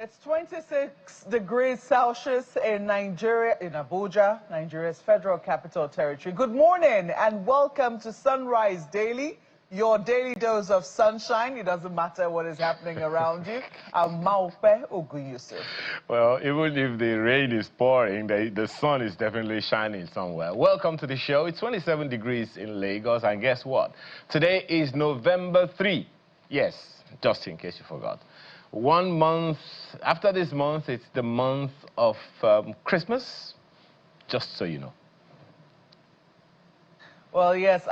It's 26 degrees Celsius in Nigeria, in Abuja, Nigeria's federal capital territory. Good morning and welcome to Sunrise Daily, your daily dose of sunshine. It doesn't matter what is happening around you. I'm Maupe Oguyusuf. Well, even if the rain is pouring, the sun is definitely shining somewhere. Welcome to the show. It's 27 degrees in Lagos, and guess what? Today is November 3. Yes, just in case you forgot. 1 month, after this month, it's the month of Christmas, just so you know. Well, yes,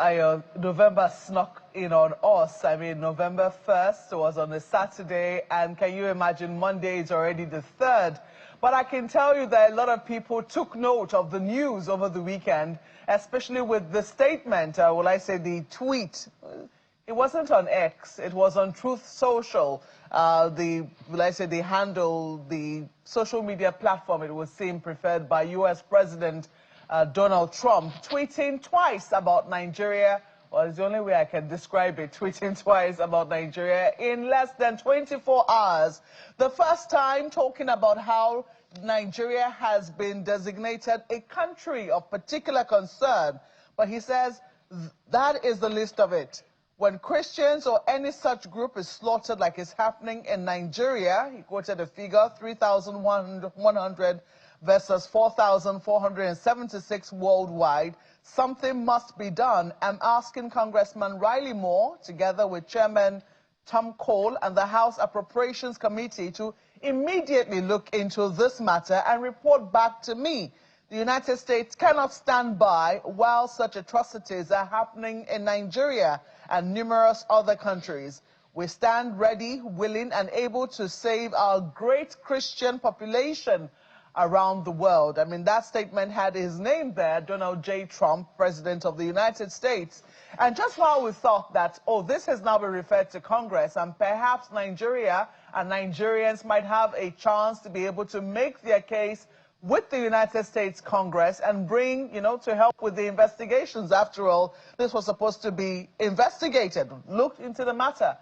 November snuck in on us. I mean, November 1st was on a Saturday, and can you imagine, Monday is already the 3rd. But I can tell you that a lot of people took note of the news over the weekend, especially with the statement, will I say the tweet. It wasn't on X, it was on Truth Social, the handle, the social media platform it was seen preferred by U.S. President Donald Trump, tweeting twice about Nigeria. Well, it's the only way I can describe it, tweeting twice about Nigeria in less than 24 hours. The first time talking about how Nigeria has been designated a country of particular concern, but he says that is the list of it. When Christians or any such group is slaughtered like is happening in Nigeria, he quoted a figure, 3,100 versus 4,476 worldwide, something must be done. I'm asking Congressman Riley Moore, together with Chairman Tom Cole and the House Appropriations Committee, to immediately look into this matter and report back to me. The United States cannot stand by while such atrocities are happening in Nigeria and numerous other countries. We stand ready, willing, and able to save our great Christian population around the world. I mean, that statement had his name there, Donald J. Trump, President of the United States. And just while we thought that, oh, this has now been referred to Congress, and perhaps Nigeria and Nigerians might have a chance to be able to make their case with the United States Congress and bring, to help with the investigations. After all, this was supposed to be investigated, looked into the matter.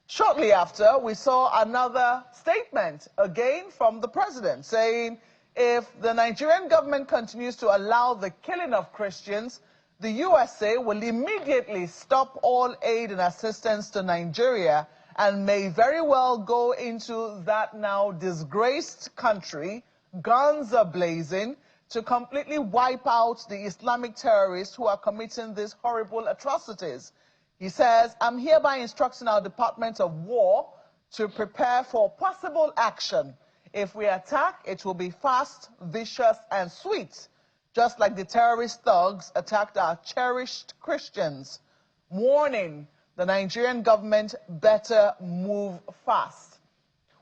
Shortly after, we saw another statement, again from the president, saying if the Nigerian government continues to allow the killing of Christians, the USA will immediately stop all aid and assistance to Nigeria and may very well go into that now disgraced country, guns are blazing, to completely wipe out the Islamic terrorists who are committing these horrible atrocities. He says, I'm hereby instructing our Department of War to prepare for possible action. If we attack, it will be fast, vicious, and sweet, just like the terrorist thugs attacked our cherished Christians. Warning, the Nigerian government better move fast.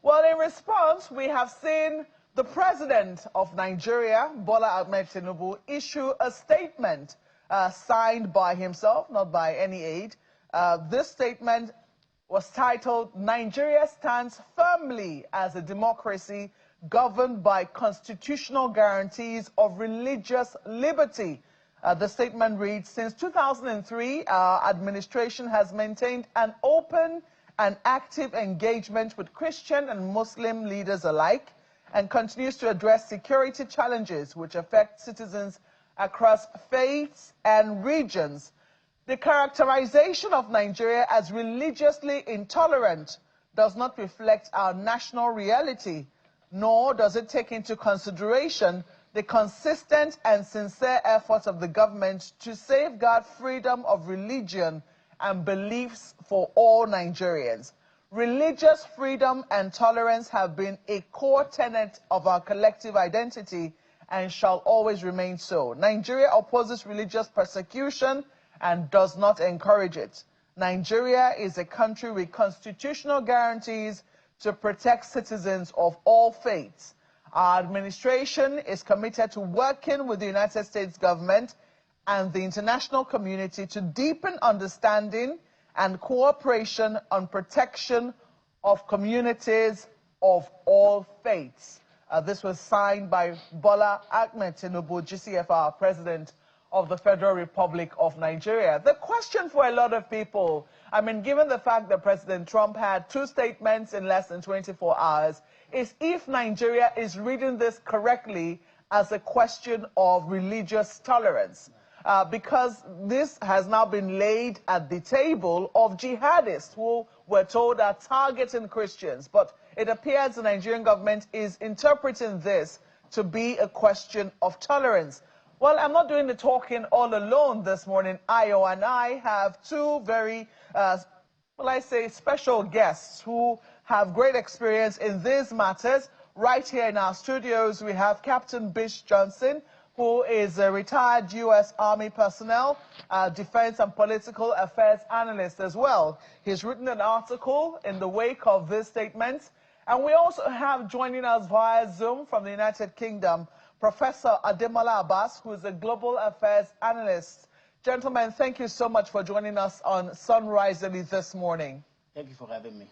Well, in response, we have seen the president of Nigeria, Bola Ahmed Tinubu, issue a statement signed by himself, not by any aid. This statement was titled, Nigeria stands firmly as a democracy governed by constitutional guarantees of religious liberty. The statement reads, since 2003, our administration has maintained an open and active engagement with Christian and Muslim leaders alike, and continues to address security challenges which affect citizens across faiths and regions. The characterization of Nigeria as religiously intolerant does not reflect our national reality, nor does it take into consideration the consistent and sincere efforts of the government to safeguard freedom of religion and beliefs for all Nigerians. Religious freedom and tolerance have been a core tenet of our collective identity and shall always remain so. Nigeria opposes religious persecution and does not encourage it. Nigeria is a country with constitutional guarantees to protect citizens of all faiths. Our administration is committed to working with the United States government and the international community to deepen understanding and cooperation on protection of communities of all faiths. This was signed by Bola Ahmed Tinubu, GCFR, President of the Federal Republic of Nigeria. The question for a lot of people, I mean, given the fact that President Trump had 2 statements in less than 24 hours, is if Nigeria is reading this correctly as a question of religious tolerance. Because this has now been laid at the table of jihadists who were told are targeting Christians. But it appears the Nigerian government is interpreting this to be a question of tolerance. Well, I'm not doing the talking all alone this morning. Ayo and I have 2 very, special guests who have great experience in these matters. Right here in our studios, we have Captain Bish Johnson, who is a retired U.S. Army personnel, defense and political affairs analyst as well. He's written an article in the wake of this statement. And we also have joining us via Zoom from the United Kingdom, Professor Ademola Abbas, who is a global affairs analyst. Gentlemen, thank you so much for joining us on Sunrise Early this morning. Thank you for having me.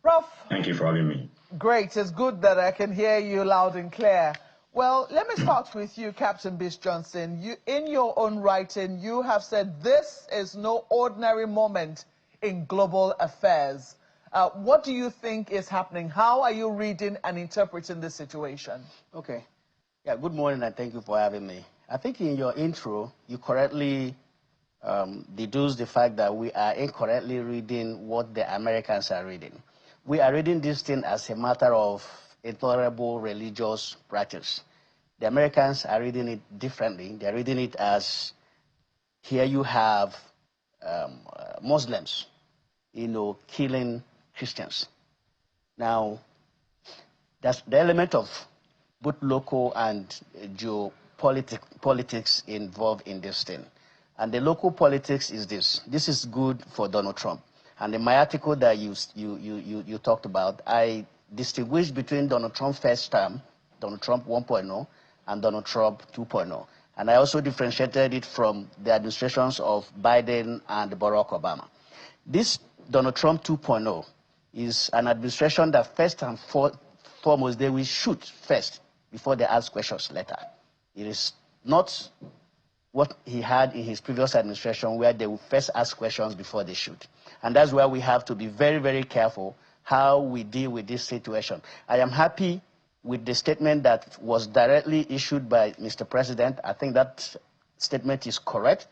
Prof. Thank you for having me. Great. It's good that I can hear you loud and clear. Well, let me start with you, Captain Bish Johnson. You, in your own writing, you have said this is no ordinary moment in global affairs. What do you think is happening? How are you reading and interpreting this situation? Okay. Yeah, good morning and thank you for having me. I think in your intro, you correctly deduced the fact that we are incorrectly reading what the Americans are reading. We are reading this thing as a matter of intolerable religious practice. The Americans are reading it differently. They're reading it as, here you have Muslims, killing Christians. Now, that's the element of both local and geopolitics involved in this thing. And the local politics is this. This is good for Donald Trump. And in my article that you talked about, I distinguished between Donald Trump's first term, Donald Trump 1.0, and Donald Trump 2.0. And I also differentiated it from the administrations of Biden and Barack Obama. This Donald Trump 2.0 is an administration that first and foremost, they will shoot first before they ask questions later. It is not what he had in his previous administration where they will first ask questions before they shoot. And that's why we have to be very, very careful how we deal with this situation. I am happy with the statement that was directly issued by Mr. President. I think that statement is correct.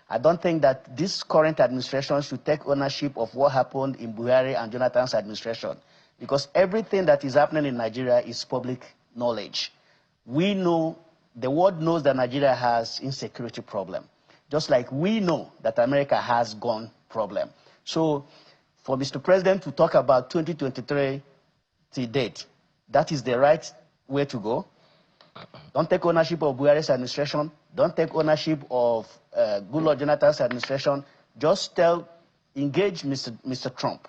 I don't think that this current administration should take ownership of what happened in Buhari and Jonathan's administration, because everything that is happening in Nigeria is public knowledge. We know, the world knows that Nigeria has insecurity problem, just like we know that America has gun problem. So for Mr. President to talk about 2023 to date, that is the right way to go. Don't take ownership of Buhari's administration. Don't take ownership of Goodluck Jonathan's administration. Just engage Mr. Trump,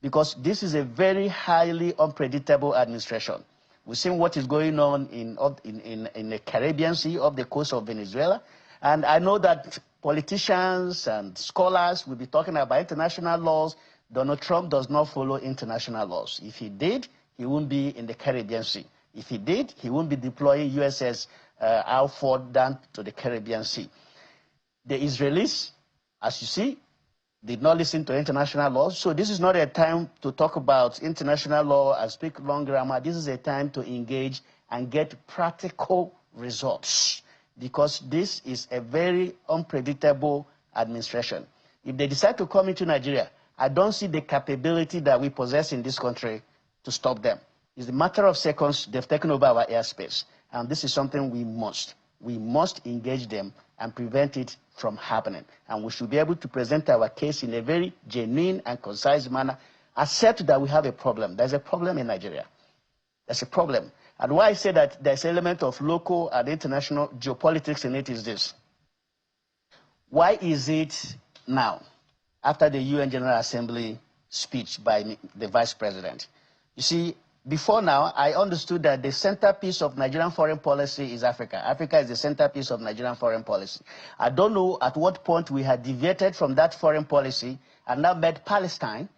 because this is a very highly unpredictable administration. We've seen what is going on in the Caribbean Sea, off the coast of Venezuela. And I know that politicians and scholars will be talking about international laws. Donald Trump does not follow international laws. If he did, he wouldn't be in the Caribbean Sea. If he did, he wouldn't be deploying USS Alford down to the Caribbean Sea. The Israelis, as you see, did not listen to international laws. So this is not a time to talk about international law and speak long grammar. This is a time to engage and get practical results, because this is a very unpredictable administration. If they decide to come into Nigeria, I don't see the capability that we possess in this country to stop them. It's a matter of seconds. They've taken over our airspace. And this is something we must engage them and prevent it from happening. And we should be able to present our case in a very genuine and concise manner, accept that we have a problem. There's a problem in Nigeria. There's a problem. And why I say that there's an element of local and international geopolitics in it is this. Why is it now, after the UN General Assembly speech by the Vice President? You see, before now, I understood that the centerpiece of Nigerian foreign policy is Africa. Africa is the centerpiece of Nigerian foreign policy. I don't know at what point we had deviated from that foreign policy and now made Palestine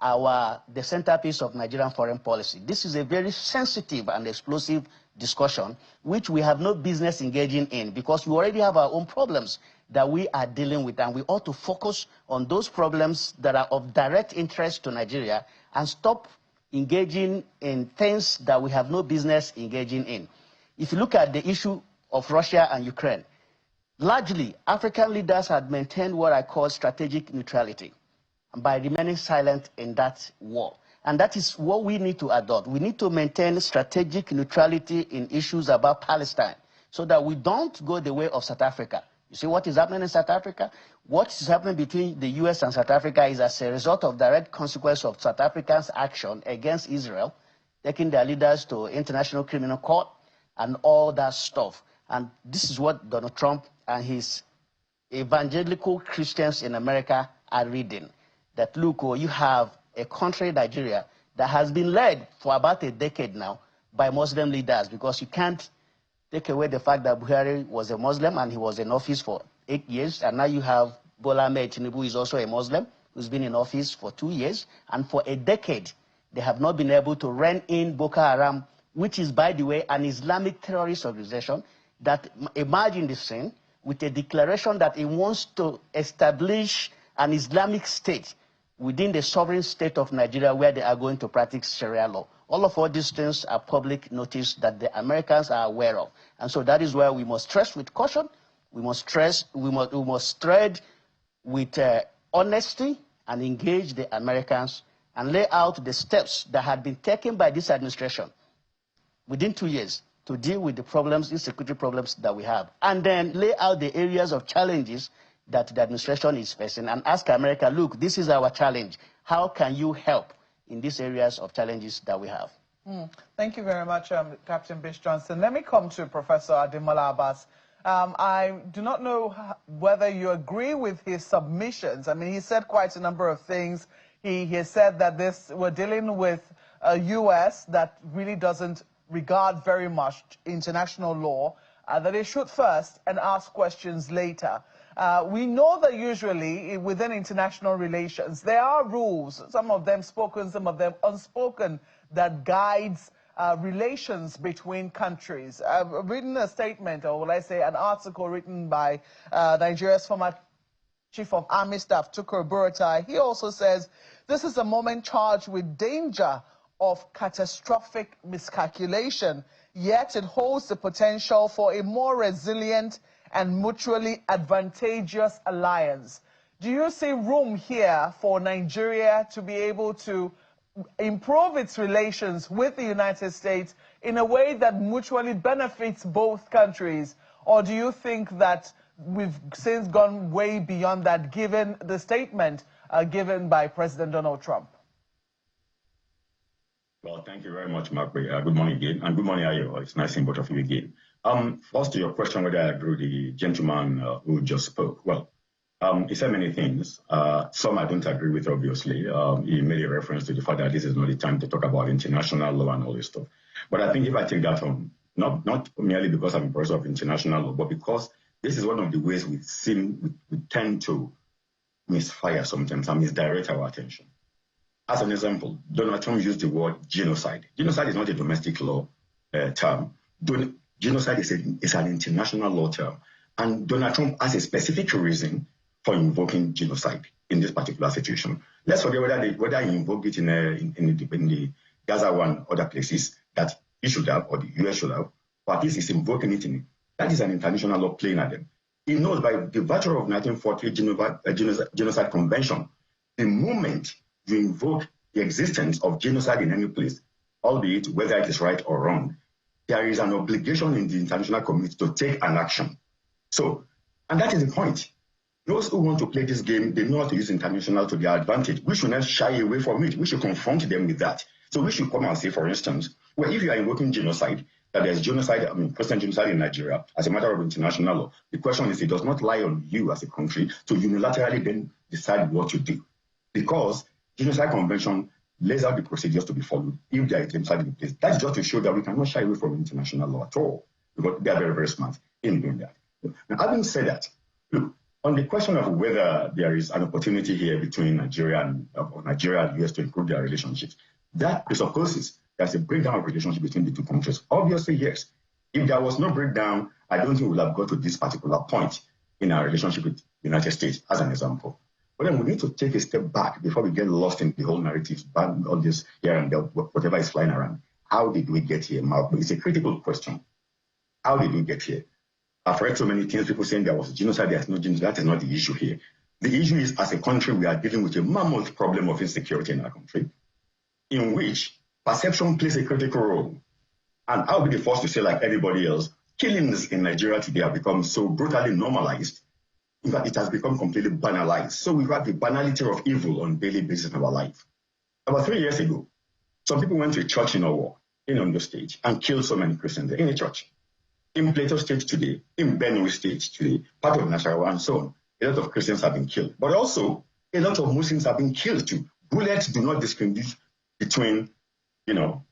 the centerpiece of Nigerian foreign policy. This is a very sensitive and explosive discussion, which we have no business engaging in, because we already have our own problems that we are dealing with, and we ought to focus on those problems that are of direct interest to Nigeria and stop engaging in things that we have no business engaging in. If you look at the issue of Russia and Ukraine, largely, African leaders had maintained what I call strategic neutrality by remaining silent in that war. And that is what we need to adopt. We need to maintain strategic neutrality in issues about Palestine so that we don't go the way of South Africa. You see what is happening in South Africa? What is happening between the US and South Africa is as a result of direct consequence of South Africa's action against Israel, taking their leaders to International Criminal Court and all that stuff. And this is what Donald Trump and his evangelical Christians in America are reading. That, look, you have a country, Nigeria, that has been led for about a decade now by Muslim leaders, because you can't take away the fact that Buhari was a Muslim and he was in office for 8 years, and now you have Bola Ahmed Tinubu, who is also a Muslim, who's been in office for 2 years, and for a decade, they have not been able to rein in Boko Haram, which is, by the way, an Islamic terrorist organization that emerged in the scene with a declaration that it wants to establish an Islamic state within the sovereign state of Nigeria, where they are going to practice Sharia law. All these things are public notice that the Americans are aware of. And so that is where we must stress with caution. We must tread with honesty and engage the Americans and lay out the steps that had been taken by this administration within 2 years to deal with the problems, insecurity problems that we have. And then lay out the areas of challenges that the administration is facing and ask America, look, this is our challenge. How can you help in these areas of challenges that we have? Thank you very much, Captain Bish Johnson. Let me come to Professor Ademola Abbas. I do not know whether you agree with his submissions. I mean, he said quite a number of things. He said that we're dealing with a U.S. that really doesn't regard very much international law, that it should first and ask questions later. We know that usually within international relations, there are rules, some of them spoken, some of them unspoken, that guides relations between countries. I've written a statement, or will I say an article written by Nigeria's former Chief of Army Staff, Tukur Buratai. He also says, this is a moment charged with danger of catastrophic miscalculation, yet it holds the potential for a more resilient and mutually advantageous alliance. Do you see room here for Nigeria to be able to improve its relations with the United States in a way that mutually benefits both countries? Or do you think that we've since gone way beyond that, given the statement given by President Donald Trump? Well, thank you very much, Mark. Good morning again, and good morning, Ayo. It's nice seeing both of you again. First, to your question whether I agree with the gentleman who just spoke. Well, he said many things. Some I don't agree with, obviously. He made a reference to the fact that this is not the time to talk about international law and all this stuff. But I think if I take that from, not merely because I'm a professor of international law, but because this is one of the ways we tend to misfire sometimes and misdirect our attention. As an example, Donald Trump used the word genocide. Genocide is not a domestic law term. Genocide is an international law term. And Donald Trump has a specific reason for invoking genocide in this particular situation. Let's forget whether he invoked it in the Gaza one other places that he should have, or the US should have, but at least he's invoking it in it. That is an international law playing at them. He knows by the virtue of 1940 Genocide Convention, the moment you invoke the existence of genocide in any place, albeit whether it is right or wrong, there is an obligation in the international community to take an action. So, and that is the point. Those who want to play this game, they know how to use international to their advantage. We should not shy away from it. We should confront them with that. So we should come and say, for instance, well, if you are invoking genocide, that there's genocide, present genocide in Nigeria as a matter of international law, the question is, it does not lie on you as a country to unilaterally then decide what you do. Because Genocide Convention lays out the procedures to be followed if there is genocide in place. That's just to show that we cannot shy away from international law at all, because they are very, very smart in doing that. Now, having said that, look, on the question of whether there is an opportunity here between Nigeria and the US to improve their relationships, that presupposes there's a breakdown of relationship between the two countries. Obviously, yes. If there was no breakdown, I don't think we'll have got to this particular point. in our relationship with the United States, as an example. But then we need to take a step back before we get lost in the whole narrative, all this here and there, whatever is flying around. How did we get here, Mark? It's a critical question. How did we get here? I've read so many things, people saying there was genocide, there's no genocide. That is not the issue here. The issue is, as a country, we are dealing with a mammoth problem of insecurity in our country, in which perception plays a critical role. And I'll be the first to say, like everybody else, killings in Nigeria today have become so brutally normalized. In fact, it has become completely banalized. So we've got the banality of evil on a daily basis in our life. About 3 years ago, some people went to a church in Owo, in Ondo State, and killed so many Christians in a church. In Plateau State today, in Benue State today, part of Nasarawa and so on, a lot of Christians have been killed. But also, a lot of Muslims have been killed too. Bullets do not discriminate between,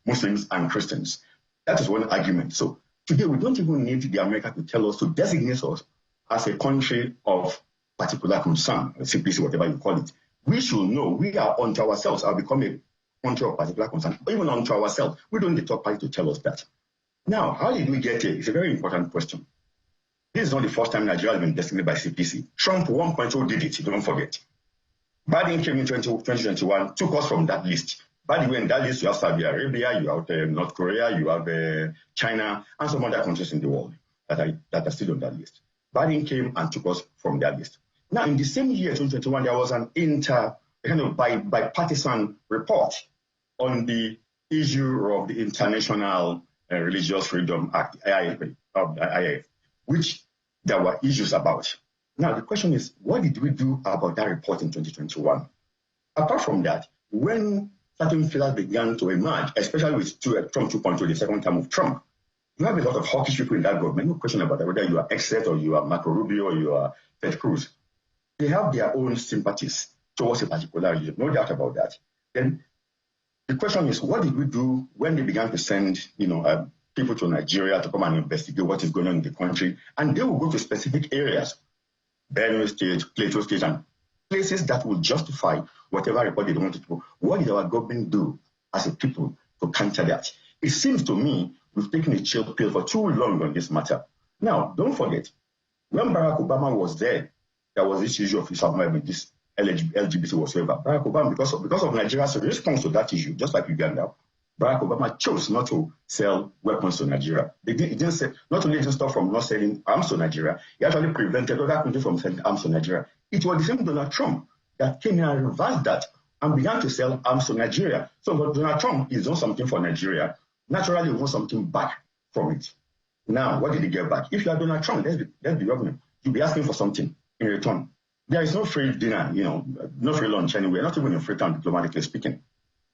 Muslims and Christians. That is one argument. So today, we don't even need the America to tell us, to designate us as a country of particular concern, CPC, whatever you call it. We should know we are unto ourselves, are become a country of particular concern, or even unto ourselves. We don't need the third party to tell us that. Now, how did we get here? It's a very important question. This is not the first time Nigeria has been designated by CPC. Trump 1.0 did it, don't forget. Biden came in 2021, took us from that list. By the way, in that list, you have Saudi Arabia, you have North Korea, you have China, and some other countries in the world that are still on that list. Biden came and took us from that list. Now, in the same year, 2021, there was an bipartisan report on the issue of the International Religious Freedom Act, IIF, which there were issues about. Now, the question is, what did we do about that report in 2021? Apart from that, when certain figures began to emerge, especially with Trump 2.0, the second term of Trump, you have a lot of hawkish people in that government, no question about that, whether you are Exet or you are Marco Rubio or you are Ted Cruz. They have their own sympathies towards a particular religion, no doubt about that. Then the question is, what did we do when they began to send, people to Nigeria to come and investigate what is going on in the country? And they will go to specific areas, Benue State, Plateau State, and places that will justify whatever report they wanted to do. What did our government do as a people to counter that? It seems to me we've taken a chill pill for too long on this matter. Now, don't forget, when Barack Obama was there was this issue of this LGBT whatsoever. Barack Obama, because of Nigeria's response to that issue, just like Uganda, Barack Obama chose not to sell weapons to Nigeria. He didn't say, not only didn't stop from not selling arms to Nigeria, he actually prevented other countries from selling arms to Nigeria. It was the same Donald Trump that came here and reversed that and began to sell arms to Nigeria. So when Donald Trump is doing something for Nigeria, naturally he wants something back from it. Now, what did he get back? If you are Donald Trump, let's be government, you'll be asking for something in return. There is no free dinner, no free lunch anywhere, not even in Freetown, diplomatically speaking.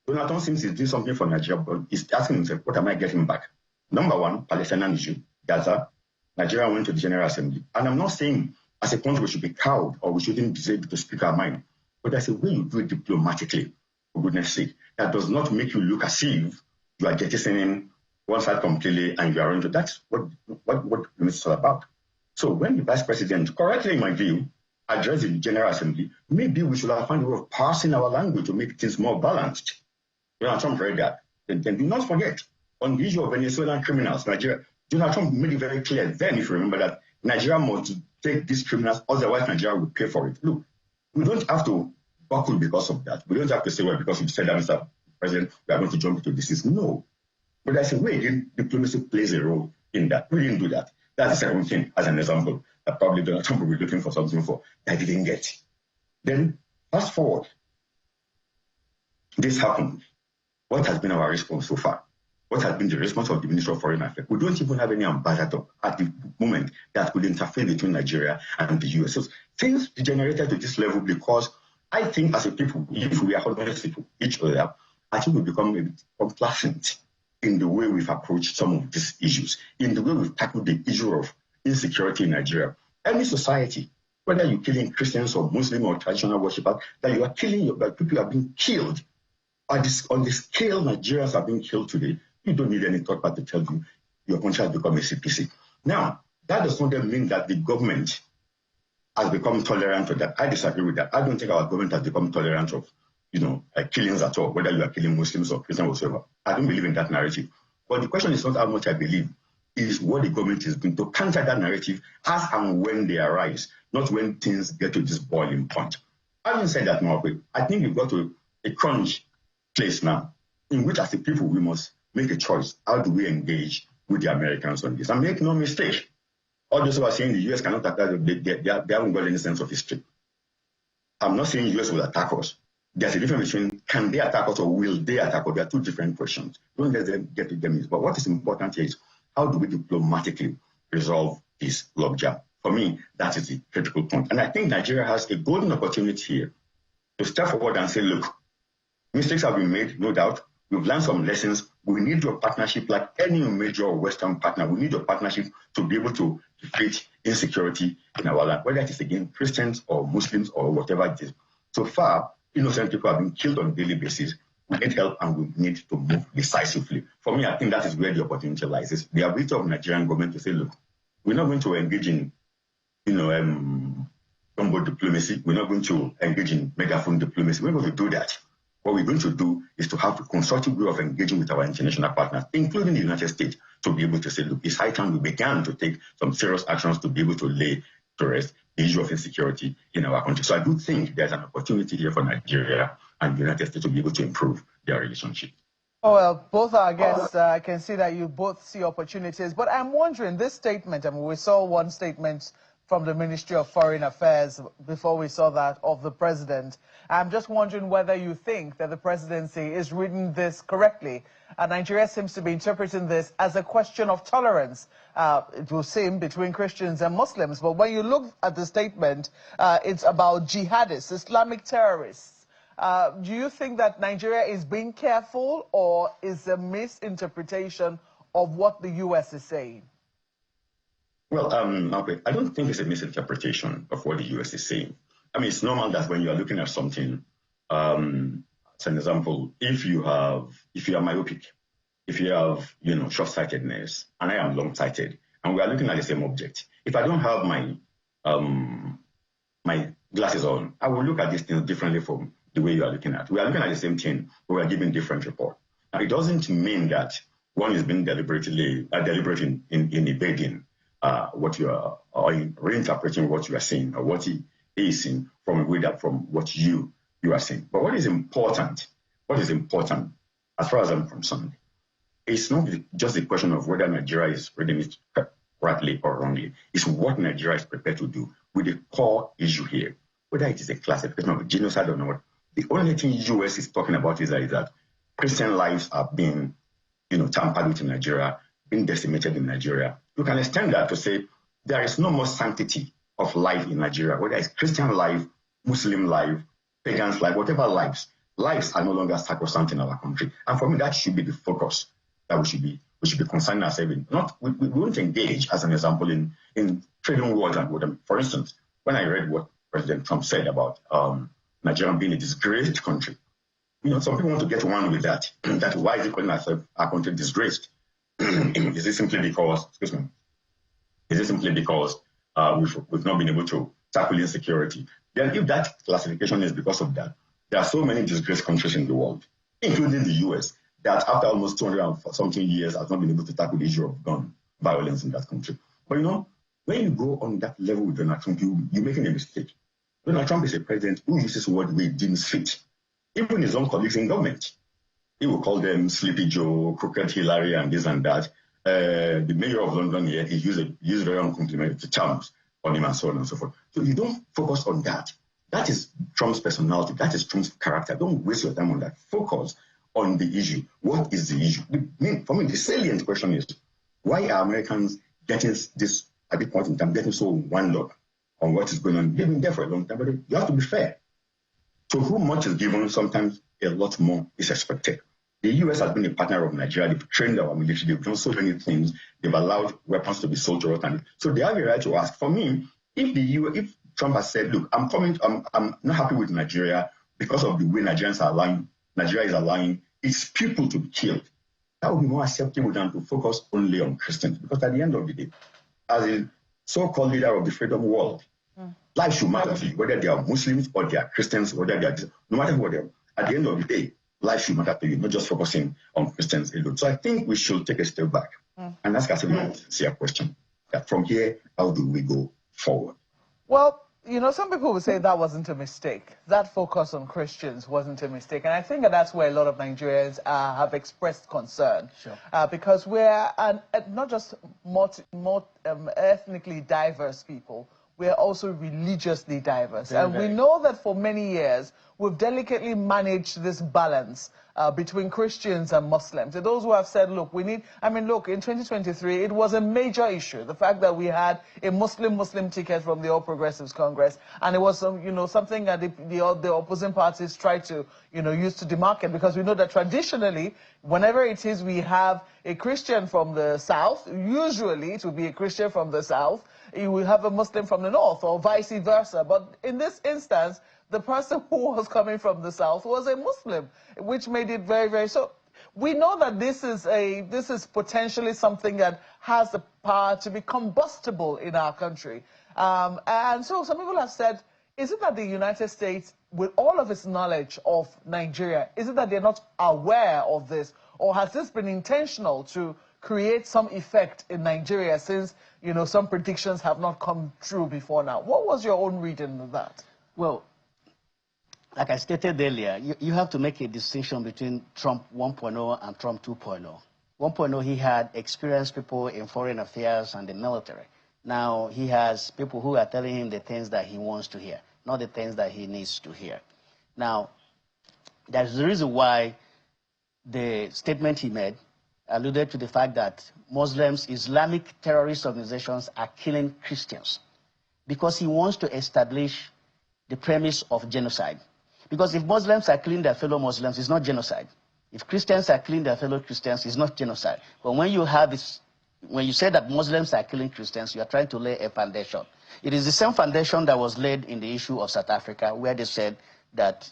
Donald Trump seems he's doing something for Nigeria, but he's asking himself, what am I getting back? Number one, Palestinian issue, Gaza. Nigeria went to the General Assembly. And I'm not saying as a country we should be cowed or we shouldn't be able to speak our mind, but there's a way you do it diplomatically, for goodness sake. That does not make you look as if you are jettisoning one side completely and you are into that's what it's all about. So when the vice president, correctly in my view, addressed the General Assembly, maybe we should have found a way of parsing our language to make things more balanced. Donald Trump read that. Then do not forget, on the issue of Venezuelan criminals, Nigeria, Donald Trump made it very clear then, if you remember, that Nigeria must take these criminals, otherwise Nigeria will pay for it. Look, we don't have to buckle because of that. We don't have to say, well, because you said that, Mr. President, we are going to jump into this. No. But there's a way diplomacy plays a role in that. We didn't do that. That's the second thing, as an example, that probably Donald Trump will be looking for something for that he didn't get. Then, fast forward. This happened. What has been our response so far? What has been the response of the Ministry of Foreign Affairs? We don't even have any ambassador at the moment that could interfere between Nigeria and the US. So things degenerated to this level because I think as a people, if we are honest people, each other, I think we become a bit complacent in the way we've approached some of these issues, in the way we've tackled the issue of insecurity in Nigeria. Any society, whether you're killing Christians or Muslim or traditional worshippers, that you are killing people are being killed. On the scale Nigerians are being killed today, you don't need any third party to tell you your country has become a CPC. Now, that does not mean that the government has become tolerant to that. I disagree with that. I don't think our government has become tolerant of, killings at all, whether you are killing Muslims or Christians or whatever. I don't believe in that narrative. But the question is not how much I believe. is what the government is doing to counter that narrative as and when they arise, not when things get to this boiling point. Having said that, Margaret, I think we've got to a crunch place now in which, as a people, we must make a choice. How do we engage with the Americans on this? And make no mistake, all those who are saying the U.S. cannot attack us, they haven't got any sense of history. I'm not saying the U.S. will attack us. There's a difference between can they attack us or will they attack us? There are two different questions. Don't let them get to them. But what is important here is how do we diplomatically resolve this logjam? For me, that is the critical point. And I think Nigeria has a golden opportunity here to step forward and say, look, mistakes have been made, no doubt. We've learned some lessons. We need your partnership like any major Western partner. We need your partnership to be able to defeat insecurity in our land, whether it is, again, Christians or Muslims or whatever it is. So far, innocent people have been killed on a daily basis. We need help and we need to move decisively. For me, I think that is where the opportunity lies. It's the ability of Nigerian government to say, look, we're not going to engage in, combo diplomacy. We're not going to engage in megaphone diplomacy. We're not going to do that. What we're going to do is to have a constructive way of engaging with our international partners, including the United States, to be able to say, look, it's high time we began to take some serious actions to be able to lay to rest the issue of insecurity in our country. So I do think there's an opportunity here for Nigeria and the United States to be able to improve their relationship. Oh, well, both our guests, I can see that you both see opportunities. But I'm wondering, this statement, I mean, we saw one statement from the Ministry of Foreign Affairs before we saw that of the president. I'm just wondering whether you think that the presidency is reading this correctly. Nigeria seems to be interpreting this as a question of tolerance, it will seem, between Christians and Muslims. But when you look at the statement, it's about jihadists, Islamic terrorists. Do you think that Nigeria is being careful or is a misinterpretation of what the U.S. is saying? Well, I don't think it's a misinterpretation of what the U.S. is saying. I mean, it's normal that when you are looking at something, as an example, if you are myopic, if you have, short-sightedness, and I am long-sighted, and we are looking at the same object, if I don't have my my glasses on, I will look at this thing differently from the way you are looking at. We are looking at the same thing, but we are giving different report. Now, it doesn't mean that one is being deliberate in evading what you are, or in reinterpreting what you are saying, or what he is saying from a way that from what you are saying. But what is important, as far as I'm concerned, it's not just a question of whether Nigeria is reading it rightly or wrongly. It's what Nigeria is prepared to do with the core issue here, whether it is a classification of genocide or not. The only thing U.S. is talking about is that Christian lives are being, tampered with in Nigeria, being decimated in Nigeria. You can extend that to say there is no more sanctity of life in Nigeria, whether it's Christian life, Muslim life, pagan's life, whatever lives are no longer sacrosanct in our country. And for me, that should be the focus that we should be concerning ourselves in. We won't engage, as an example, in trading wars and war. For instance, when I read what President Trump said about Nigeria being a disgraced country, some people want to get one with that. That why is it calling our country disgraced? Is it simply because, we've not been able to tackle insecurity? Then if that classification is because of that, there are so many disgraced countries in the world, including the U.S., that after almost 200-something years has not been able to tackle the issue of gun violence in that country. But when you go on that level with Donald Trump, you're making a mistake. Donald Trump is a president who uses the word he deems fit. Even his own colleagues in government, he will call them Sleepy Joe, Crooked Hillary, and this and that. The mayor of London here, he used very uncomplimentary terms on him and so on and so forth. So you don't focus on that. That is Trump's personality. That is Trump's character. Don't waste your time on that. Focus on the issue. What is the issue? For me, the salient question is, why are Americans getting this, at this point in time, getting so wound up on what is going on? They've been there for a long time, but you have to be fair. To whom much is given, sometimes a lot more is expected. The U.S. has been a partner of Nigeria. They've trained our military. They've done so many things. They've allowed weapons to be sold to us. And so they have a right to ask. For me, if Trump has said, look, I'm not happy with Nigeria because of the way Nigeria is allowing its people to be killed, that would be more acceptable than to focus only on Christians. Because at the end of the day, as a so-called leader of the freedom world, life should matter to you, whether they are Muslims or they are Christians, whether they are, no matter what they are. At the end of the day, life should matter to you, not just focusing on Christians alone. So I think we should take a step back And that's actually a sincere question. That from here, how do we go forward? Well, you know, some people would say that wasn't a mistake. That focus on Christians wasn't a mistake. And I think that's where a lot of Nigerians have expressed concern. Sure. Because we're not just ethnically diverse people, we're also religiously diverse. Very, and we know that for many years, we've delicately managed this balance between Christians and Muslims. And those who have said, look, we need, I mean, look, in 2023, it was a major issue, the fact that we had a Muslim ticket from the All Progressives Congress, and it was, you know, something that the opposing parties tried to, you know, use to demarcate, because we know that traditionally, whenever it is we have a Christian from the South, usually it will be a Christian from the South, you will have a Muslim from the North, or vice versa. But in this instance, the person who was coming from the South was a Muslim, which made it very, very... So we know that this is potentially something that has the power to be combustible in our country. And so some people have said, is it that the United States, with all of its knowledge of Nigeria, is it that they're not aware of this? Or has this been intentional to create some effect in Nigeria, since, you know, some predictions have not come true before now? What was your own reading of that? Well, like I stated earlier, you have to make a distinction between Trump 1.0 and Trump 2.0. 1.0, he had experienced people in foreign affairs and the military. Now he has people who are telling him the things that he wants to hear, not the things that he needs to hear. Now, there's the reason why the statement he made alluded to the fact that Muslims, Islamic terrorist organizations are killing Christians, because he wants to establish the premise of genocide. Because if Muslims are killing their fellow Muslims, it's not genocide. If Christians are killing their fellow Christians, it's not genocide. But when you have this, when you say that Muslims are killing Christians, you are trying to lay a foundation. It is the same foundation that was laid in the issue of South Africa, where they said that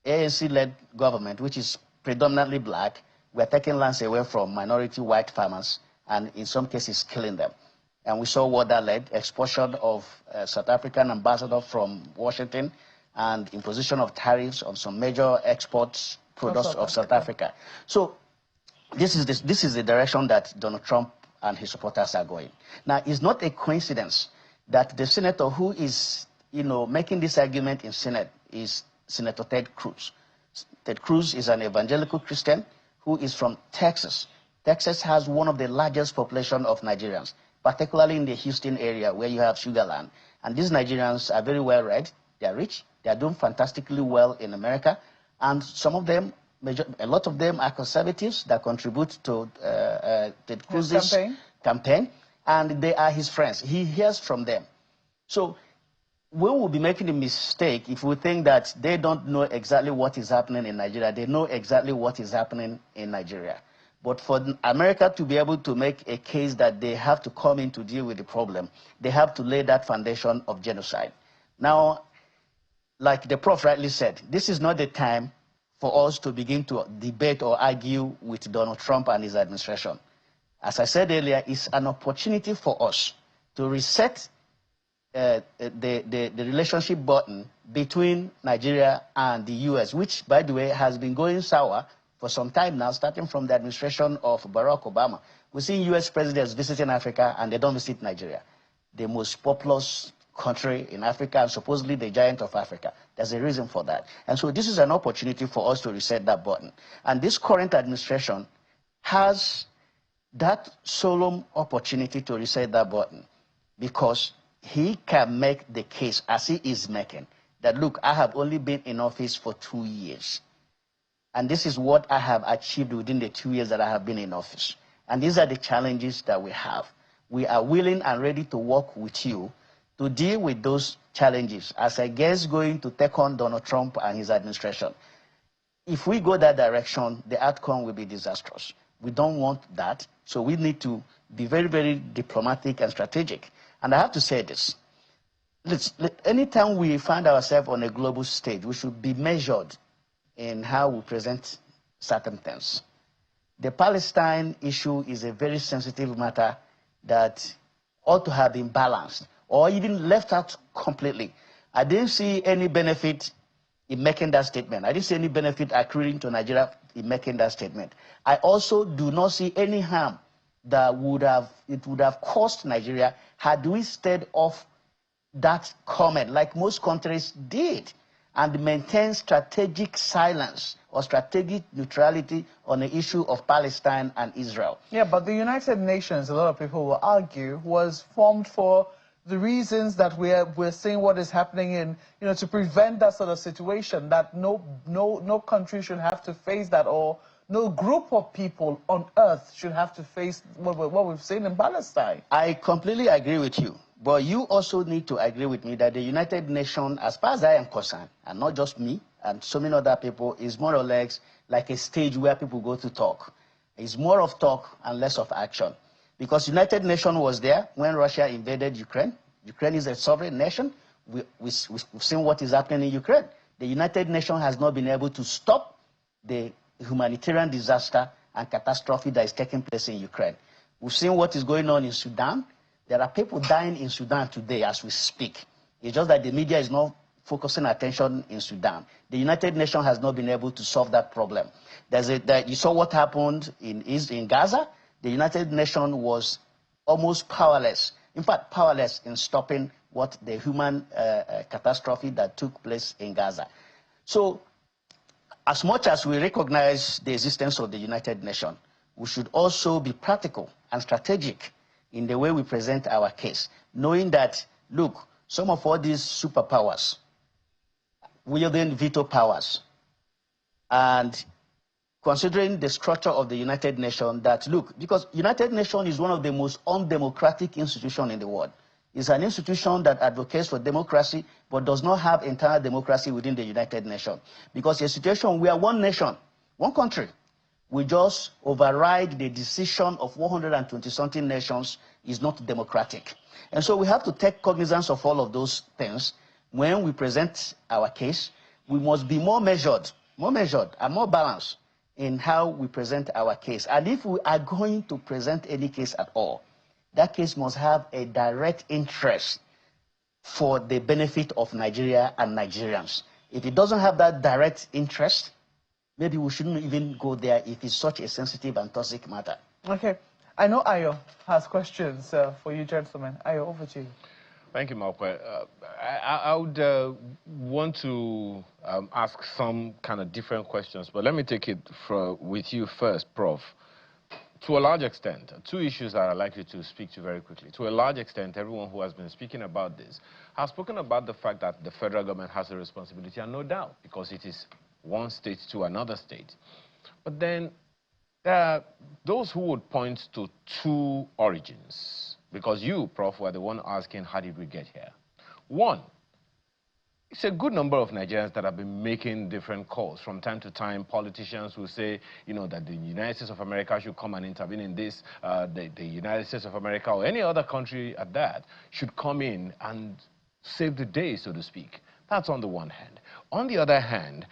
ANC-led government, which is predominantly black, were taking lands away from minority white farmers, and in some cases killing them. And we saw what that led: expulsion of South African ambassador from Washington, and imposition of tariffs on some major exports products of South Africa. So this is the direction that Donald Trump and his supporters are going. Now, it's not a coincidence that the senator who is, you know, making this argument in Senate is Senator Ted Cruz. Ted Cruz is an evangelical Christian who is from Texas. Texas has one of the largest population of Nigerians, particularly in the Houston area where you have Sugarland. And these Nigerians are very well read, they are rich, they are doing fantastically well in America, and some of them, a lot of them are conservatives that contribute to Ted Cruz's campaign, and they are his friends. He hears from them. So we will be making a mistake if we think that they don't know exactly what is happening in Nigeria. They know exactly what is happening in Nigeria. But for America to be able to make a case that they have to come in to deal with the problem, they have to lay that foundation of genocide. Now, like the Prof rightly said, this is not the time for us to begin to debate or argue with Donald Trump and his administration. As I said earlier, it's an opportunity for us to reset the relationship button between Nigeria and the U.S., which, by the way, has been going sour for some time now, starting from the administration of Barack Obama. We've seen U.S. presidents visiting Africa, and they don't visit Nigeria, the most populous country in Africa, and supposedly the giant of Africa. There's a reason for that. And so this is an opportunity for us to reset that button. And this current administration has that solemn opportunity to reset that button, because he can make the case, as he is making, that, look, I have only been in office for 2 years. And this is what I have achieved within the 2 years that I have been in office. And these are the challenges that we have. We are willing and ready to work with you to deal with those challenges as against going to take on Donald Trump and his administration. If we go that direction, the outcome will be disastrous. We don't want that. So we need to be very, very diplomatic and strategic. And I have to say this. Anytime we find ourselves on a global stage, we should be measured in how we present certain things. The Palestine issue is a very sensitive matter that ought to have been balanced or even left out completely. I didn't see any benefit in making that statement. I didn't see any benefit accruing to Nigeria in making that statement. I also do not see any harm that would have cost Nigeria had we stayed off that comment, like most countries did, and maintain strategic silence or strategic neutrality on the issue of Palestine and Israel. Yeah, but the United Nations, a lot of people will argue, was formed for the reasons that we're seeing what is happening in, to prevent that sort of situation, that no country should have to face that, or no group of people on earth should have to face what we've seen in Palestine. I completely agree with you. But you also need to agree with me that the United Nations, as far as I am concerned, and not just me, and so many other people, is more or less like a stage where people go to talk. It's more of talk and less of action. Because United Nations was there when Russia invaded Ukraine. Ukraine is a sovereign nation. We've seen what is happening in Ukraine. The United Nations has not been able to stop the humanitarian disaster and catastrophe that is taking place in Ukraine. We've seen what is going on in Sudan. There are people dying in Sudan today as we speak. It's just that the media is not focusing attention in Sudan. The United Nations has not been able to solve that problem. You saw what happened in Gaza. The United Nations was almost powerless. In fact, powerless in stopping what the human catastrophe that took place in Gaza. So, as much as we recognize the existence of the United Nations, we should also be practical and strategic in the way we present our case, knowing that, look, some of all these superpowers wielding veto powers, and considering the structure of the United Nations, that, look, because United Nations is one of the most undemocratic institutions in the world. It's an institution that advocates for democracy, but does not have internal democracy within the United Nations. Because a situation where one nation, one country, we just override the decision of 120-something nations is not democratic. And so we have to take cognizance of all of those things. When we present our case, we must be more measured and more balanced in how we present our case. And if we are going to present any case at all, that case must have a direct interest for the benefit of Nigeria and Nigerians. If it doesn't have that direct interest, maybe we shouldn't even go there if it's such a sensitive and toxic matter. Okay. I know Ayo has questions for you gentlemen. Ayo, over to you. Thank you, Malkwe. I would want to ask some kind of different questions, but let me take it with you first, Prof. To a large extent, two issues that I'd like you to speak to very quickly. To a large extent, everyone who has been speaking about this has spoken about the fact that the federal government has a responsibility, and no doubt, because it is one state to another state. But then there are those who would point to two origins, because you, Prof, were the one asking, how did we get here? One, it's a good number of Nigerians that have been making different calls. From time to time, politicians will say, that the United States of America should come and intervene in this. The United States of America, or any other country at that, should come in and save the day, so to speak. That's on the one hand. On the other hand,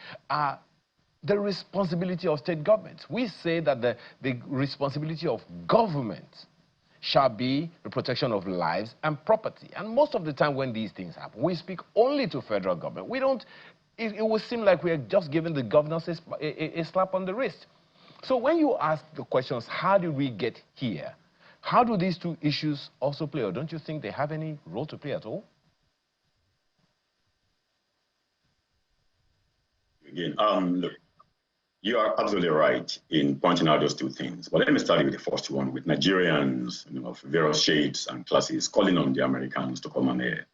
the responsibility of state governments. We say that the responsibility of government shall be the protection of lives and property. And most of the time when these things happen, we speak only to federal government. We don't, it would seem like we are just giving the governors a slap on the wrist. So when you ask the questions, how did we get here? How do these two issues also play? Or don't you think they have any role to play at all? Again, look, you are absolutely right in pointing out those two things. But let me start with the first one, with Nigerians of various shades and classes calling on the Americans to come and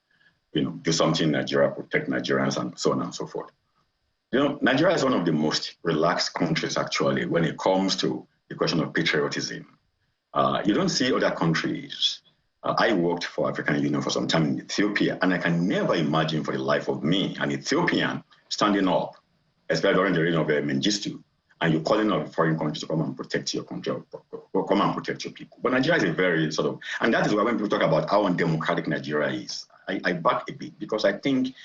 do something in Nigeria, protect Nigerians, and so on and so forth. Nigeria is one of the most relaxed countries, actually, when it comes to the question of patriotism. You don't see other countries. I worked for African Union for some time in Ethiopia, and I can never imagine for the life of me an Ethiopian standing up, especially during the reign of Mengistu, and you're calling on foreign countries to come and protect your country, or come and protect your people. But Nigeria is a very and that is why when people talk about how undemocratic Nigeria is, I back a bit, because I think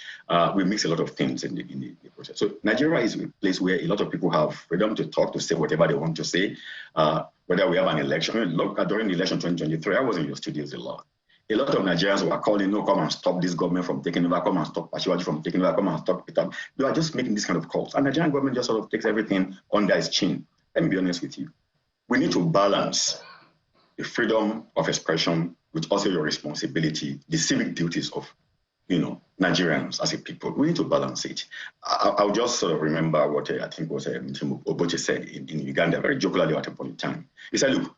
we mix a lot of things in the process. So Nigeria is a place where a lot of people have freedom to talk, to say whatever they want to say, whether we have an election. Look, during the election 2023, I was in your studios a lot. A lot of Nigerians were calling, no, come and stop this government from taking over, come and stop Ashiwaji from taking over, come and stop it. You are just making this kind of calls. And the Nigerian government just sort of takes everything under its chin. Let me be honest with you. We need to balance the freedom of expression with also your responsibility, the civic duties of, Nigerians as a people. We need to balance it. I'll just sort of remember what I think was Obote said in Uganda very jocularly at a point in time. He said, look,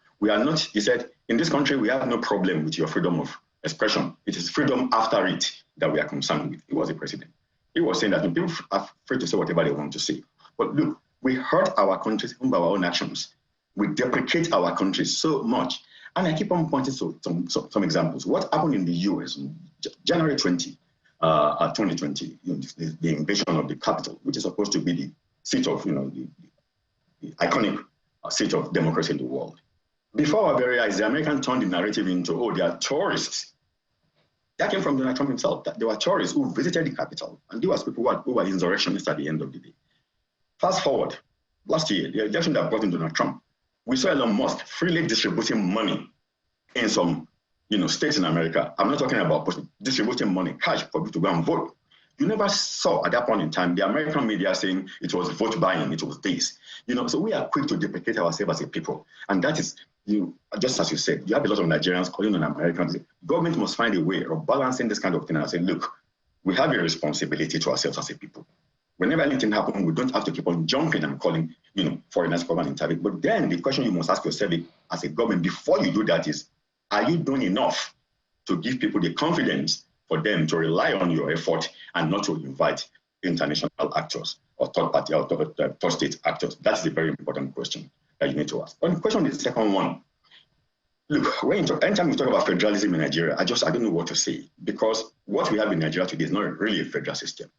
he said, in this country, we have no problem with your freedom of expression. It is freedom after it that we are concerned with. He was the president. He was saying that people are free to say whatever they want to say. But look, we hurt our countries even by our own actions. We deprecate our countries so much. And I keep on pointing to some examples. What happened in the US on January 20, 2020, the invasion of the Capitol, which is supposed to be the seat of, the iconic seat of democracy in the world. Before our very eyes, the Americans turned the narrative into, oh, they are tourists. That came from Donald Trump himself, that there were tourists who visited the Capitol, and there was people who were insurrectionists at the end of the day. Fast forward, last year, the election that brought in Donald Trump, we saw Elon Musk freely distributing money in some states in America. I'm not talking about distributing money, cash for people to go and vote. You never saw at that point in time the American media saying it was vote buying, it was this. So we are quick to deprecate ourselves as a people. And that is, just as you said, you have a lot of Nigerians calling on Americans. Government must find a way of balancing this kind of thing and say, look, we have a responsibility to ourselves as a people. Whenever anything happens, we don't have to keep on jumping and calling, foreigners come and intervene. But then the question you must ask yourself as a government before you do that is, are you doing enough to give people the confidence for them to rely on your effort and not to invite international actors or third-party or third-state actors? That's a very important question that you need to ask. On the question, the second one, look, anytime we talk about federalism in Nigeria, I don't know what to say, because what we have in Nigeria today is not really a federal system.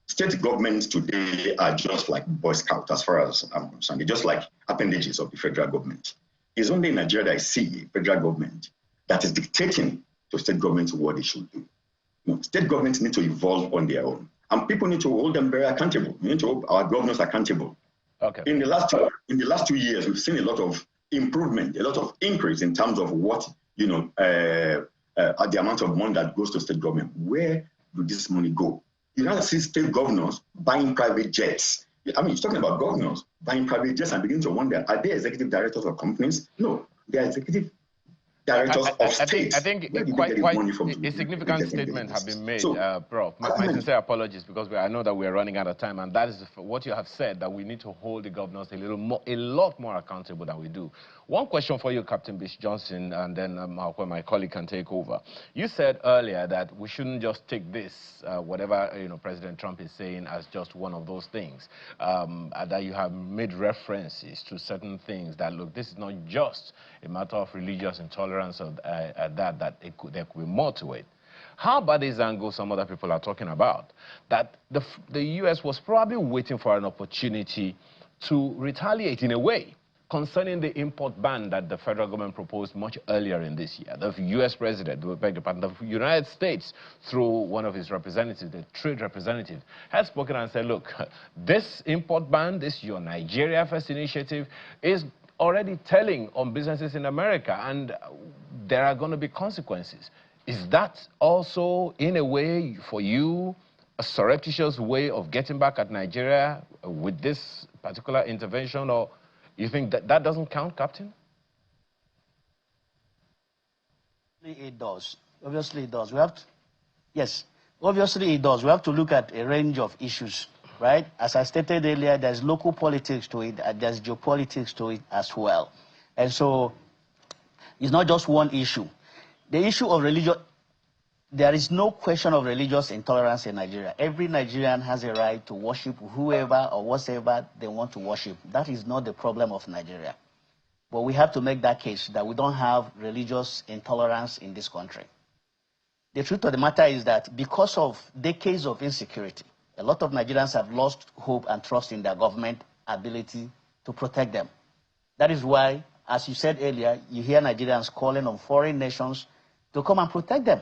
State governments today are just like Boy Scouts as far as I'm concerned. They're just like appendages of the federal government. It's only in Nigeria that I see a federal government that is dictating to state governments what they should do. State governments need to evolve on their own, and people need to hold them very accountable. We need to hold our governors accountable. Okay. In the last 2 years, we've seen a lot of improvement, a lot of increase in terms of what the amount of money that goes to state government. Where do this money go? You now see state governors buying private jets. I mean, you're talking about governors buying private jets and begin to wonder, are they executive directors of companies? No, they are executive directors of states. I think quite a significant statement have been made, Prof. My sincere apologies, because I know that we are running out of time, and that is what you have said, that we need to hold the governors a lot more accountable than we do. One question for you, Captain Bish Johnson, and then my colleague can take over. You said earlier that we shouldn't just take this, whatever President Trump is saying, as just one of those things. That you have made references to certain things that, look, this is not just a matter of religious intolerance or that there could be more to it. How about this angle some other people are talking about? That the U.S. was probably waiting for an opportunity to retaliate in a way concerning the import ban that the federal government proposed much earlier in this year. The U.S. president, the United States, through one of his representatives, the trade representative, has spoken and said, look, this import ban, this your Nigeria First initiative, is already telling on businesses in America, and there are going to be consequences. Is that also, in a way, for you, a surreptitious way of getting back at Nigeria with this particular intervention, or you think that doesn't count, Captain? It does. Obviously, it does. Yes, obviously it does. We have to look at a range of issues, right? As I stated earlier, there's local politics to it, and there's geopolitics to it as well. And so it's not just one issue. The issue of religion, there is no question of religious intolerance in Nigeria. Every Nigerian has a right to worship whoever or whatever they want to worship. That is not the problem of Nigeria. But we have to make that case that we don't have religious intolerance in this country. The truth of the matter is that because of decades of insecurity, a lot of Nigerians have lost hope and trust in their government ability to protect them. That is why, as you said earlier, you hear Nigerians calling on foreign nations to come and protect them.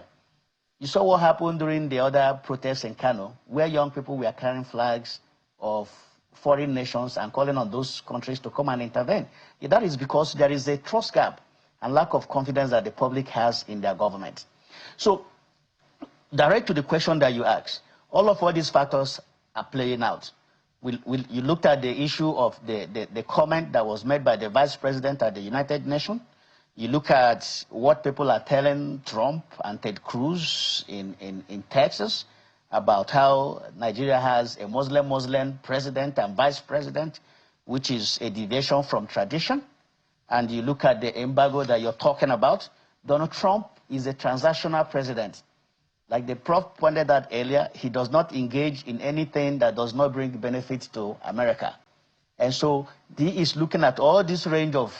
You saw what happened during the other protests in Kano, where young people were carrying flags of foreign nations and calling on those countries to come and intervene. That is because there is a trust gap and lack of confidence that the public has in their government. So, direct to the question that you asked, all of these factors are playing out. You looked at the issue of the comment that was made by the Vice President at the United Nations. You look at what people are telling Trump and Ted Cruz in Texas about how Nigeria has a Muslim president and vice president, which is a deviation from tradition. And you look at the embargo that you're talking about. Donald Trump is a transactional president. Like the Prof pointed out earlier, he does not engage in anything that does not bring benefit to America. And so he is looking at all this range of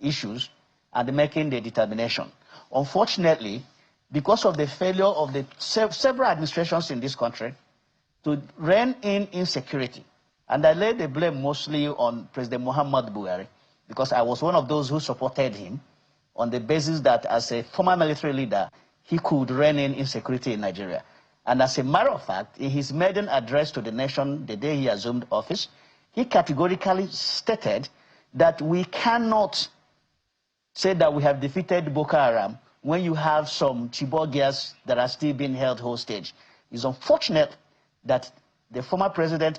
issues and making the determination. Unfortunately, because of the failure of the several administrations in this country to rein in insecurity, and I lay the blame mostly on President Muhammad Buhari, because I was one of those who supported him on the basis that as a former military leader, he could rein in insecurity in Nigeria. And as a matter of fact, in his maiden address to the nation the day he assumed office, he categorically stated that we cannot say that we have defeated Boko Haram when you have some Chibogias that are still being held hostage. It's unfortunate that the former president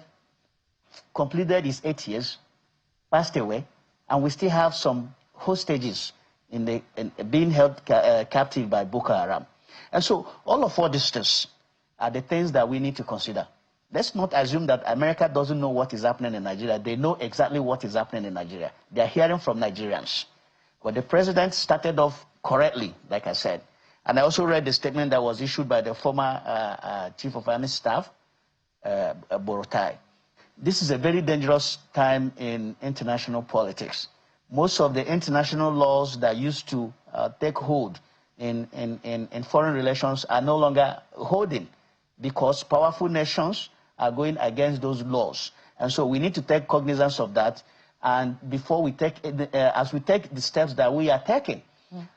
completed his 8 years, passed away, and we still have some hostages being held captive by Boko Haram. And so all of these things are the things that we need to consider. Let's not assume that America doesn't know what is happening in Nigeria. They know exactly what is happening in Nigeria. They are hearing from Nigerians. But the president started off correctly, like I said. And I also read the statement that was issued by the former Chief of Army Staff, Borotai. This is a very dangerous time in international politics. Most of the international laws that used to take hold in foreign relations are no longer holding because powerful nations are going against those laws. And so we need to take cognizance of that. And before we take, as we take the steps that we are taking,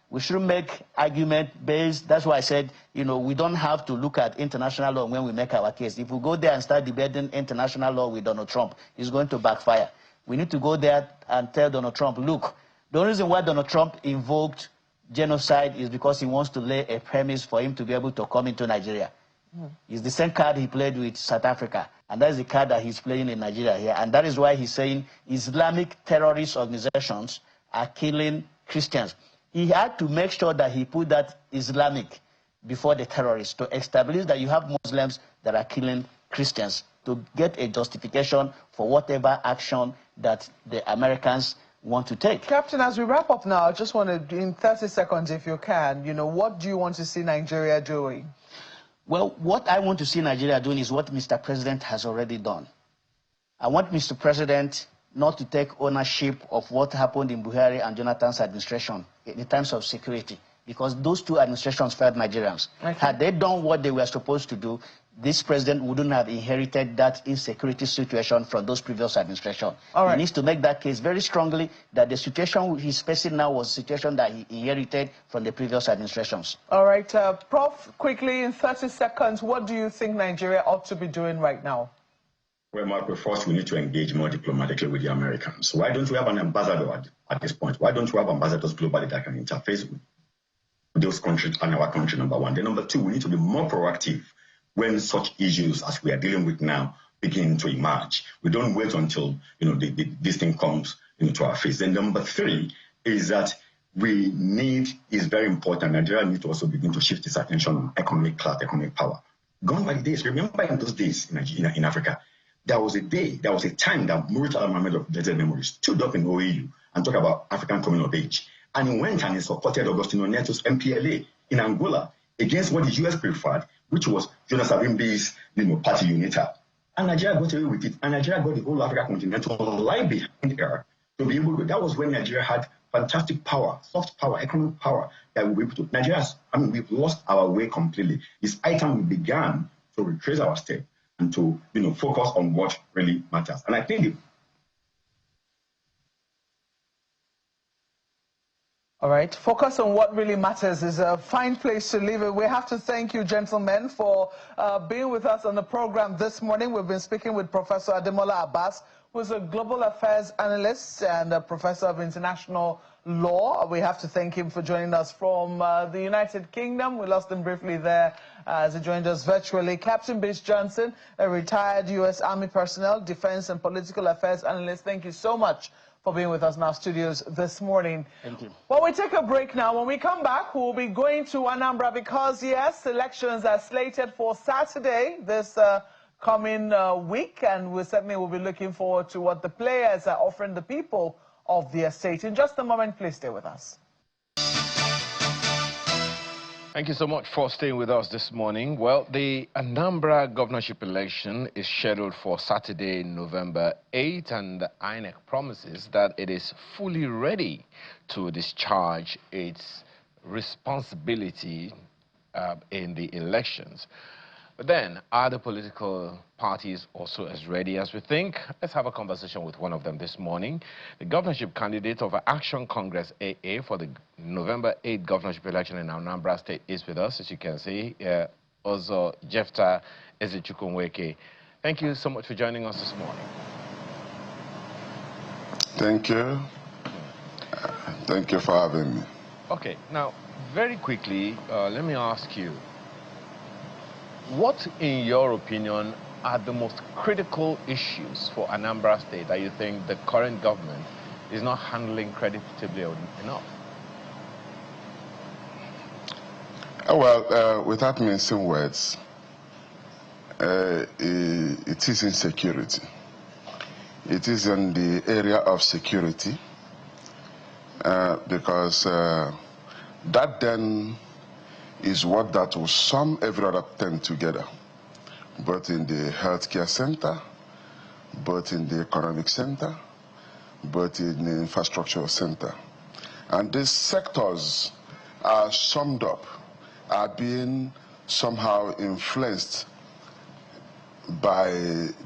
we shouldn't make argument based. That's why I said, you know, we don't have to look at international law when we make our case. If we go there and start debating international law with Donald Trump, it's going to backfire. We need to go there and tell Donald Trump, look, the only reason why Donald Trump invoked genocide is because he wants to lay a premise for him to be able to come into Nigeria. It's the same card he played with South Africa, and that is the card that he's playing in Nigeria here. And that is why he's saying Islamic terrorist organizations are killing Christians. He had to make sure that he put that Islamic before the terrorists to establish that you have Muslims that are killing Christians to get a justification for whatever action that the Americans want to take. Captain, as we wrap up now, I just want to, in 30 seconds, if you can, you know, what do you want to see Nigeria doing? Well, what I want to see Nigeria doing is what Mr. President has already done. I want Mr. President not to take ownership of what happened in Buhari and Jonathan's administration in terms of security, because those two administrations failed Nigerians. Okay. Had they done what they were supposed to do, this president wouldn't have inherited that insecurity situation from those previous administrations. He needs to make that case very strongly that the situation he's facing now was a situation that he inherited from the previous administrations. All right, Prof, quickly in 30 seconds, what do you think Nigeria ought to be doing right now? Well, Marco, first we need to engage more diplomatically with the Americans. Why don't we have an ambassador at this point? Why don't we have ambassadors globally that can interface with those countries and our country, number one? Then number two, we need to be more proactive when such issues as we are dealing with now begin to emerge. We don't wait until, you know, this thing comes, you know, to our face. Then number three is that we need, is very important, Nigeria needs to also begin to shift its attention on economic class, economic power. Gone by the days, remember in those days in Africa, there was a time that Muritala Mohammed of blessed memory stood up in OAU and talked about African coming of age. And he went and he supported Agostinho Neto's MPLA in Angola against what the US preferred, which was Jonas Savimbi's, you know, party UNITA. And Nigeria got away with it. And Nigeria got the whole African continent to lie behind her to be able to. That was when Nigeria had fantastic power, soft power, economic power that we were able to. Nigeria's, I mean, we've lost our way completely. It's high time we began to retrace our step and to, you know, focus on what really matters. And I think all right, focus on what really matters is a fine place to leave it. We have to thank you, gentlemen, for being with us on the program this morning. We've been speaking with Professor Ademola Abbas, who's a global affairs analyst and a professor of international law. We have to thank him for joining us from the United Kingdom. We lost him briefly there as he joined us virtually. Captain Bish Johnson, a retired U.S. Army personnel, defense and political affairs analyst. Thank you so much for being with us in our studios this morning. Thank you. Well, we take a break now. When we come back, we'll be going to Anambra because, yes, elections are slated for Saturday, this coming week, and we certainly will be looking forward to what the players are offering the people of the estate. In just a moment, please stay with us. Thank you so much for staying with us this morning. Well, the Anambra governorship election is scheduled for Saturday, November 8, and the INEC promises that it is fully ready to discharge its responsibility in the elections. But then, are the political parties also as ready as we think? Let's have a conversation with one of them this morning. The governorship candidate of Action Congress AA for the November 8 governorship election in Anambra State is with us, as you can see. Also, Jefta Ezechukwunweke. Thank you so much for joining us this morning. Thank you. Thank you for having me. Okay, now, very quickly, let me ask you, what, in your opinion, are the most critical issues for Anambra State that you think the current government is not handling creditably enough? Well, without mincing words, it is insecurity. It is in the area of security because that then is what that will sum every other thing together, both in the healthcare center, both in the economic center, both in the infrastructure center. And these sectors are summed up, are being somehow influenced by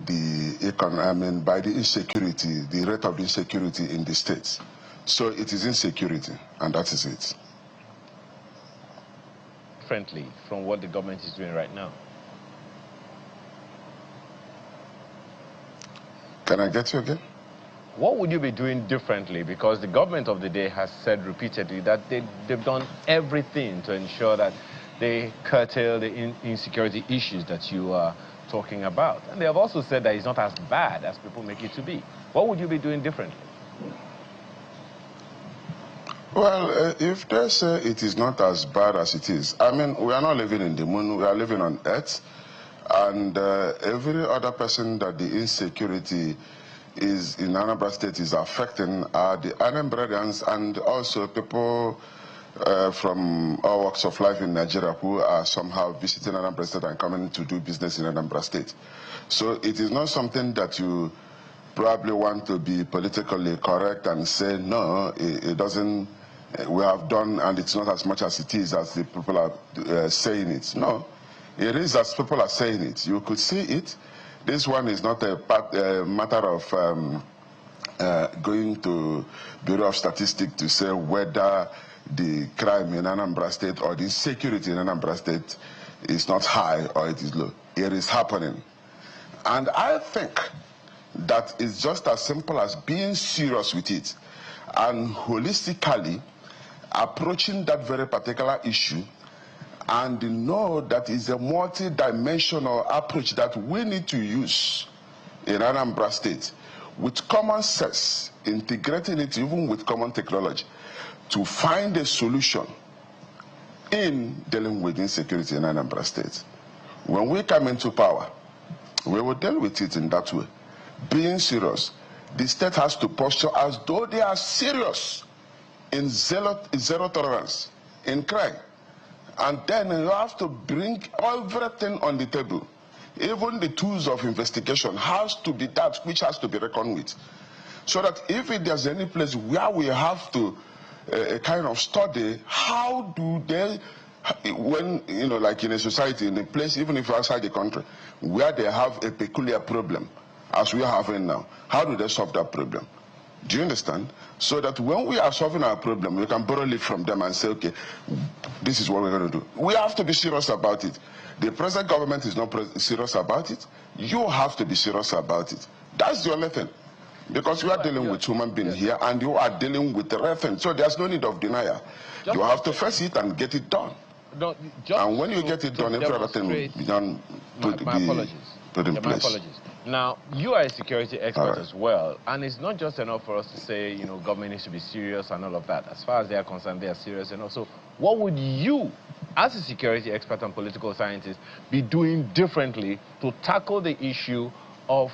the by the insecurity, the rate of insecurity in the states. So it is insecurity, and that is it. Differently from what the government is doing right now? Can I get you again? What would you be doing differently? Because the government of the day has said repeatedly that they've done everything to ensure that they curtail the insecurity issues that you are talking about. And they have also said that it's not as bad as people make it to be. What would you be doing differently? Well, if they say it is not as bad as it is, I mean, we are not living in the moon, we are living on Earth, and every other person that the insecurity is in Anambra State is affecting are the Anambrans and also people from all walks of life in Nigeria who are somehow visiting Anambra State and coming to do business in Anambra State. So it is not something that you probably want to be politically correct and say, no, it doesn't. We have done, and it's not as much as it is as the people are saying it. No, it is as people are saying it. You could see it. This one is not a matter of going to Bureau of Statistics to say whether the crime in Anambra State or the insecurity in Anambra State is not high or it is low. It is happening. And I think that it's just as simple as being serious with it and holistically approaching that very particular issue and know that it's a multi-dimensional approach that we need to use in Anambra State with common sense, integrating it even with common technology to find a solution in dealing with insecurity in Anambra State. When we come into power, we will deal with it in that way. Being serious, the state has to posture as though they are serious in zero tolerance in crime. And then you have to bring everything on the table. Even the tools of investigation has to be that which has to be reckoned with. So that if there's any place where we have to kind of study how do they, when, you know, like in a society, in a place, even if outside the country, where they have a peculiar problem, as we are having now, how do they solve that problem? Do you understand? So that when we are solving our problem, we can borrow it from them and say, okay, this is what we're going to do. We have to be serious about it. The present government is not serious about it. You have to be serious about it. That's the only thing. Because you are dealing with human beings here, and you are dealing with the reference. So there's no need of denial. You have to face it and get it done. No, and when you get it done, every other thing will be done my apologies. Put in my place. Apologies. Now, you are a security expert right. as well, and it's not just enough for us to say, you know, government needs to be serious and all of that. As far as they are concerned, they are serious enough. So what would you, as a security expert and political scientist, be doing differently to tackle the issue of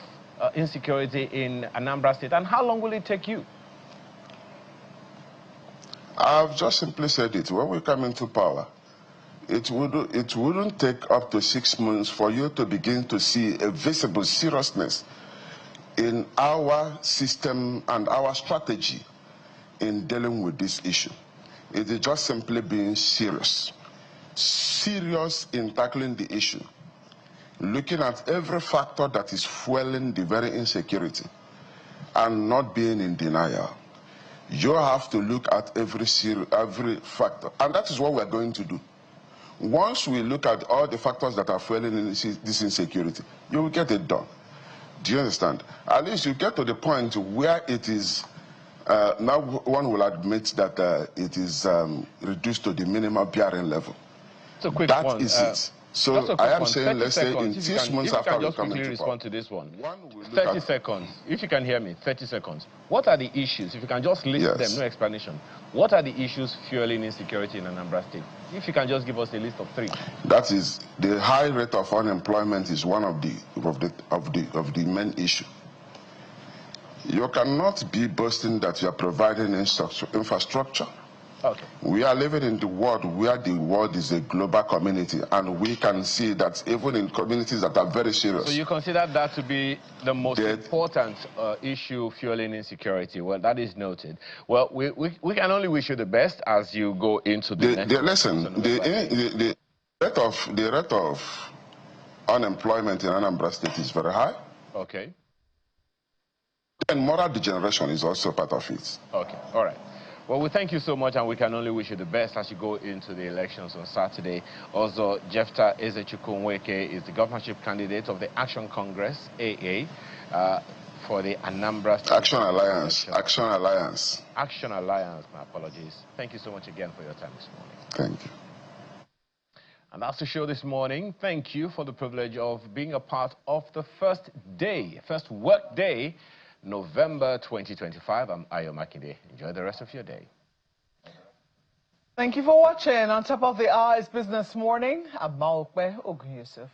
insecurity in Anambra State, and how long will it take you? I've just simply said it. When we come into power, it wouldn't take up to 6 months for you to begin to see a visible seriousness in our system and our strategy in dealing with this issue. It is just simply being serious. Serious in tackling the issue. Looking at every factor that is fueling the very insecurity and not being in denial. You have to look at every factor, and that is what we're going to do. Once we look at all the factors that are fueling this insecurity, you will get it done. Do you understand? At least you get to the point where it is, now one will admit that it is reduced to the minimum bearing level. So quick that one. is it. So I am saying, let's say in 6 months after we come into respond power. to this one. 30 seconds. If you can hear me, 30 seconds. What are the issues? If you can just list them, no explanation. What are the issues fueling insecurity in Anambra State? If you can just give us a list of 3. That is, the high rate of unemployment is one of the main issue. You cannot be boasting that you are providing infrastructure. Okay. We are living in the world where the world is a global community, and we can see that even in communities that are very serious. So you consider that to be the most important issue fueling insecurity? Well, that is noted. Well, we can only wish you the best as you go into the next... the rate of unemployment in Anambra State is very high. Okay. And moral degeneration is also part of it. Okay, all right. Well, we thank you so much, and we can only wish you the best as you go into the elections on Saturday. Also, Jefta Ezechukwunweke is the governorship candidate of the Action Congress, AA, for the Anambra State Action Alliance. Action Alliance. Action Alliance, my apologies. Thank you so much again for your time this morning. Thank you. And that's the show this morning. Thank you for the privilege of being a part of the first work day, November 2025. I'm Ayo Makinde. Enjoy the rest of your day. Thank you for watching. On Top of the Hour is Business Morning. I'm Maokbe Ogun Yusuf.